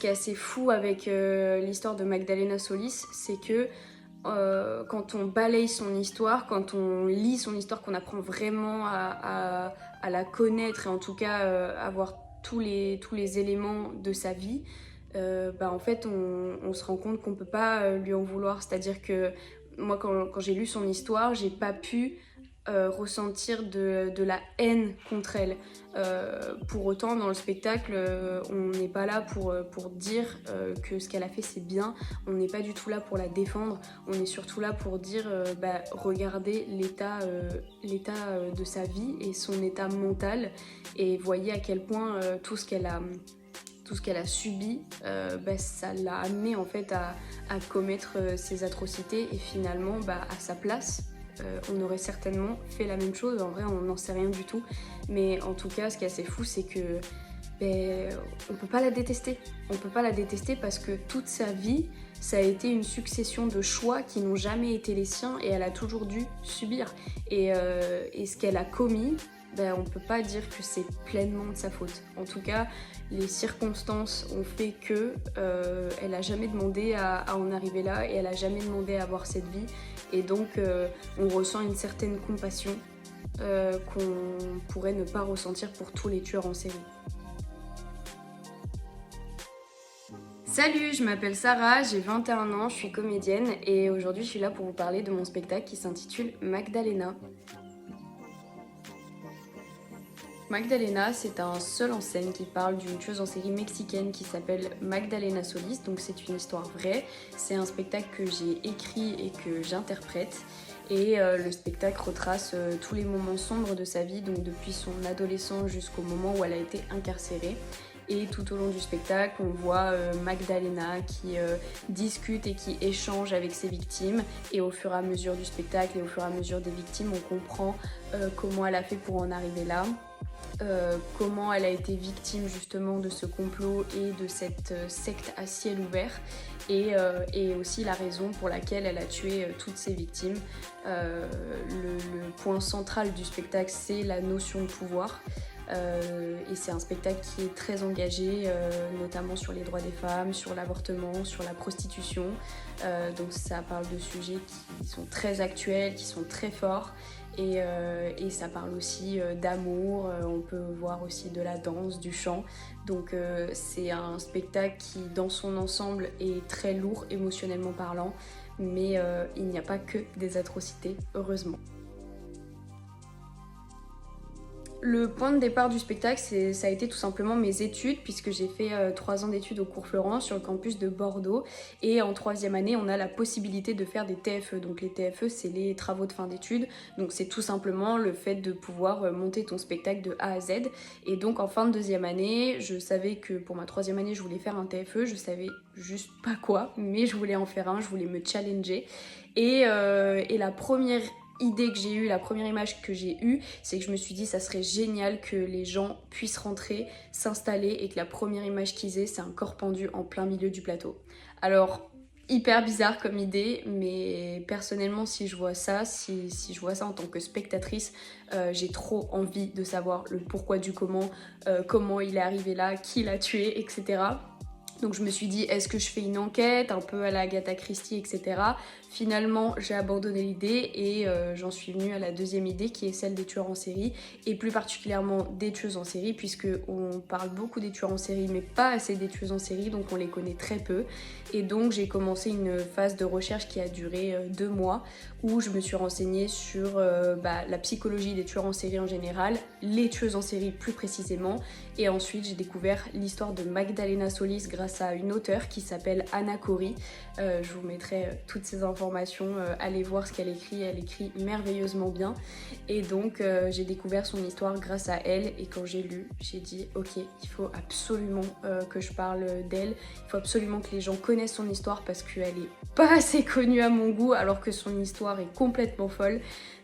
qui est assez fou avec l'histoire de Magdalena Solis, c'est que quand on balaye son histoire, quand on lit son histoire, qu'on apprend vraiment à la connaître et en tout cas avoir tous les éléments de sa vie, en fait on se rend compte qu'on peut pas lui en vouloir. C'est-à-dire que moi quand j'ai lu son histoire, j'ai pas pu ressentir de la haine contre elle. Pour autant, dans le spectacle, on n'est pas là pour dire que ce qu'elle a fait c'est bien, on n'est pas du tout là pour la défendre, on est surtout là pour dire regardez l'état de sa vie et son état mental, et voyez à quel point tout ce qu'elle a subi, ça l'a amené en fait à commettre ces atrocités, et finalement à sa place on aurait certainement fait la même chose. En vrai on n'en sait rien du tout, mais en tout cas ce qui est assez fou c'est que on peut pas la détester. On peut pas la détester parce que toute sa vie ça a été une succession de choix qui n'ont jamais été les siens, et elle a toujours dû subir. Et ce qu'elle a commis, on peut pas dire que c'est pleinement de sa faute. En tout cas, les circonstances ont fait que elle a jamais demandé à en arriver là, et elle a jamais demandé à avoir cette vie. Et donc, on ressent une certaine compassion qu'on pourrait ne pas ressentir pour tous les tueurs en série. Salut, je m'appelle Sarah, j'ai 21 ans, je suis comédienne, et aujourd'hui je suis là pour vous parler de mon spectacle qui s'intitule Magdalena. Magdalena, c'est un seul en scène qui parle d'une tueuse en série mexicaine qui s'appelle Magdalena Solis, donc c'est une histoire vraie. C'est un spectacle que j'ai écrit et que j'interprète, et le spectacle retrace tous les moments sombres de sa vie, donc depuis son adolescence jusqu'au moment où elle a été incarcérée. Et tout au long du spectacle, on voit Magdalena qui discute et qui échange avec ses victimes. Et au fur et à mesure du spectacle et au fur et à mesure des victimes, on comprend comment elle a fait pour en arriver là. Comment elle a été victime justement de ce complot et de cette secte à ciel ouvert, et aussi la raison pour laquelle elle a tué toutes ses victimes. Le point central du spectacle, c'est la notion de pouvoir. Et c'est un spectacle qui est très engagé, notamment sur les droits des femmes, sur l'avortement, sur la prostitution. Donc ça parle de sujets qui sont très actuels, qui sont très forts. Et ça parle aussi d'amour, on peut voir aussi de la danse, du chant. Donc c'est un spectacle qui dans son ensemble est très lourd émotionnellement parlant, mais il n'y a pas que des atrocités, heureusement. Le point de départ du spectacle, ça a été tout simplement mes études, puisque j'ai fait 3 ans d'études au cours Florence sur le campus de Bordeaux, et en 3e année on a la possibilité de faire des TFE. Donc les TFE c'est les travaux de fin d'études, donc c'est tout simplement le fait de pouvoir monter ton spectacle de A à Z. Et donc en fin de 2e année, je savais que pour ma 3e année je voulais faire un TFE, je savais juste pas quoi, mais je voulais en faire un, je voulais me challenger. Et la première idée que j'ai eue, la première image que j'ai eue, c'est que je me suis dit ça serait génial que les gens puissent rentrer, s'installer, et que la première image qu'ils aient c'est un corps pendu en plein milieu du plateau. Alors hyper bizarre comme idée, mais personnellement si je vois ça, si je vois ça en tant que spectatrice, j'ai trop envie de savoir le pourquoi du comment, comment il est arrivé là, qui l'a tué, etc. Donc je me suis dit, est-ce que je fais une enquête un peu à la Agatha Christie, etc. Finalement, j'ai abandonné l'idée, et j'en suis venue à la 2e idée qui est celle des tueurs en série, et plus particulièrement des tueuses en série, puisque on parle beaucoup des tueurs en série mais pas assez des tueuses en série, donc on les connaît très peu. Et donc j'ai commencé une phase de recherche qui a duré 2 mois, où je me suis renseignée sur la psychologie des tueurs en série en général, les tueuses en série plus précisément, et ensuite j'ai découvert l'histoire de Magdalena Solis grâce à une auteure qui s'appelle Anna Corrie. Je vous mettrai toutes ces informations, allez voir ce qu'elle écrit, elle écrit merveilleusement bien. Et donc j'ai découvert son histoire grâce à elle, et quand j'ai lu, j'ai dit ok, il faut absolument que je parle d'elle, il faut absolument que les gens connaissent son histoire, parce qu'elle est pas assez connue à mon goût, alors que son histoire est complètement folle.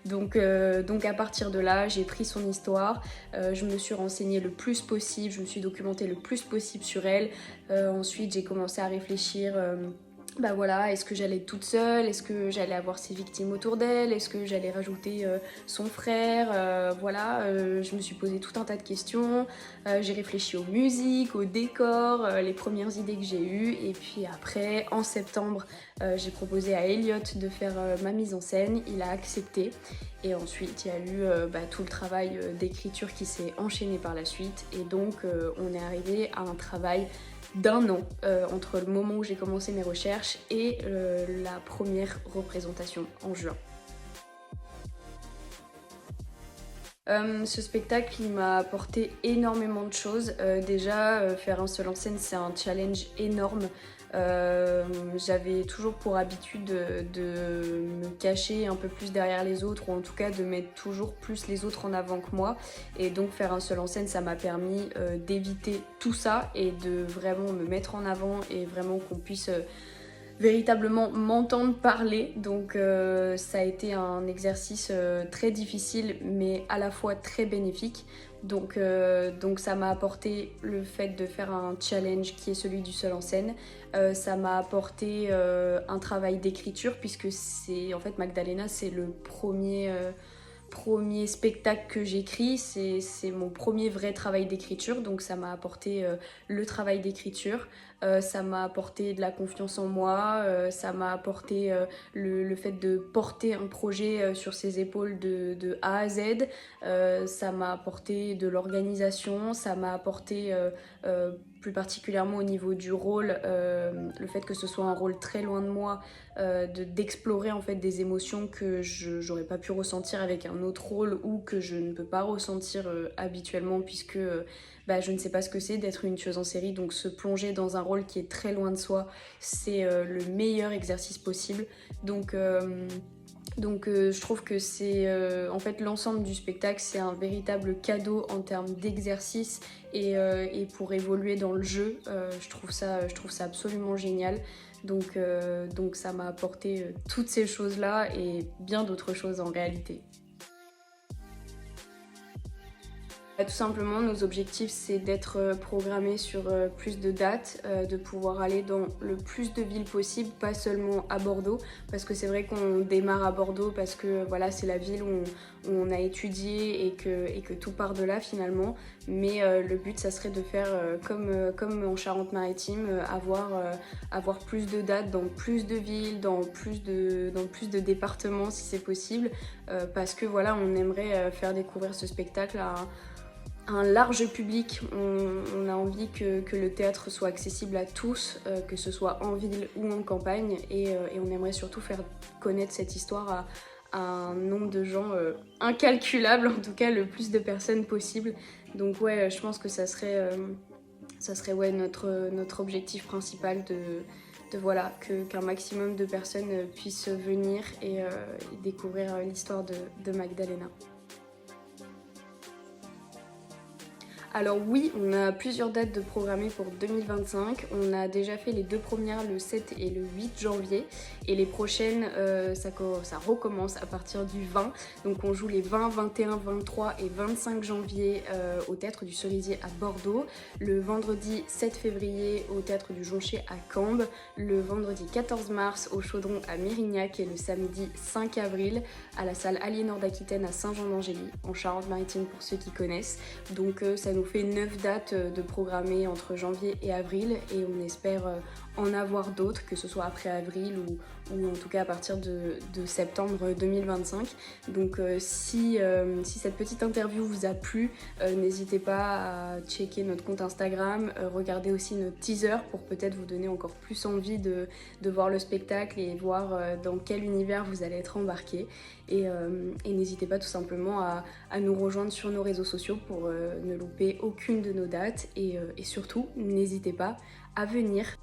Donc à partir de là, j'ai pris son histoire, je me suis renseignée le plus possible, je me suis documentée le plus possible sur elle. Ensuite, j'ai commencé à réfléchir bah voilà, est-ce que j'allais être toute seule, est-ce que j'allais avoir ses victimes autour d'elle, est-ce que j'allais rajouter son frère, voilà, je me suis posé tout un tas de questions, j'ai réfléchi aux musiques, au décor, les premières idées que j'ai eues, et puis après, en septembre, j'ai proposé à Elliot de faire ma mise en scène, il a accepté, et ensuite il y a eu tout le travail d'écriture qui s'est enchaîné par la suite, et donc on est arrivé à un travail d'1 an entre le moment où j'ai commencé mes recherches et la première représentation en juin. Ce spectacle, il m'a apporté énormément de choses. Déjà, faire un seul en scène, c'est un challenge énorme. J'avais toujours pour habitude de me cacher un peu plus derrière les autres, ou en tout cas de mettre toujours plus les autres en avant que moi. Et donc faire un seul en scène, ça m'a permis d'éviter tout ça et de vraiment me mettre en avant et vraiment qu'on puisse véritablement m'entendre parler. Donc ça a été un exercice très difficile mais à la fois très bénéfique. Donc ça m'a apporté le fait de faire un challenge qui est celui du seul en scène. Ça m'a apporté un travail d'écriture, puisque c'est en fait Magdalena, c'est le premier spectacle que j'écris, c'est mon premier vrai travail d'écriture, donc ça m'a apporté le travail d'écriture, ça m'a apporté de la confiance en moi, ça m'a apporté le fait de porter un projet sur ses épaules de A à Z, ça m'a apporté de l'organisation, ça m'a apporté plus particulièrement au niveau du rôle, le fait que ce soit un rôle très loin de moi, d'explorer en fait des émotions que j'aurais pas pu ressentir avec un autre rôle, ou que je ne peux pas ressentir habituellement, puisque je ne sais pas ce que c'est d'être une tueuse en série. Donc se plonger dans un rôle qui est très loin de soi, c'est le meilleur exercice possible. Donc je trouve que c'est en fait l'ensemble du spectacle, c'est un véritable cadeau en termes d'exercice et pour évoluer dans le jeu. Je trouve ça absolument génial. Donc ça m'a apporté toutes ces choses-là et bien d'autres choses en réalité. Tout simplement, nos objectifs, c'est d'être programmés sur plus de dates, de pouvoir aller dans le plus de villes possible, pas seulement à Bordeaux, parce que c'est vrai qu'on démarre à Bordeaux parce que voilà, c'est la ville où on a étudié et que tout part de là finalement. Mais le but, ça serait de faire comme en Charente-Maritime, avoir plus de dates dans plus de villes, dans plus de départements si c'est possible, parce que voilà, on aimerait faire découvrir ce spectacle à un large public. On a envie que le théâtre soit accessible à tous, que ce soit en ville ou en campagne, et on aimerait surtout faire connaître cette histoire à un nombre de gens incalculable, en tout cas le plus de personnes possible. Donc ouais, je pense que ça serait ouais, notre objectif principal, de voilà, qu'un maximum de personnes puissent venir et découvrir l'histoire de Magdalena. Alors oui, on a plusieurs dates de programmées pour 2025. On a déjà fait les 2 premières, le 7 et le 8 janvier. Et les prochaines, ça recommence à partir du 20. Donc on joue les 20, 21, 23 et 25 janvier au Théâtre du Cerisier à Bordeaux. Le vendredi 7 février au Théâtre du Joncher à Cambes. Le vendredi 14 mars au Chaudron à Mérignac. Et le samedi 5 avril à la salle Aliénor d'Aquitaine à Saint-Jean-d'Angély, en Charente-Maritime pour ceux qui connaissent. Donc ça nous fait 9 dates de programmées entre janvier et avril, et on espère en avoir d'autres, que ce soit après avril ou en tout cas à partir de septembre 2025. Donc si cette petite interview vous a plu, n'hésitez pas à checker notre compte Instagram, regardez aussi notre teaser pour peut-être vous donner encore plus envie de voir le spectacle et voir dans quel univers vous allez être embarqué. Et n'hésitez pas tout simplement à nous rejoindre sur nos réseaux sociaux pour ne louper aucune de nos dates, et surtout n'hésitez pas à venir.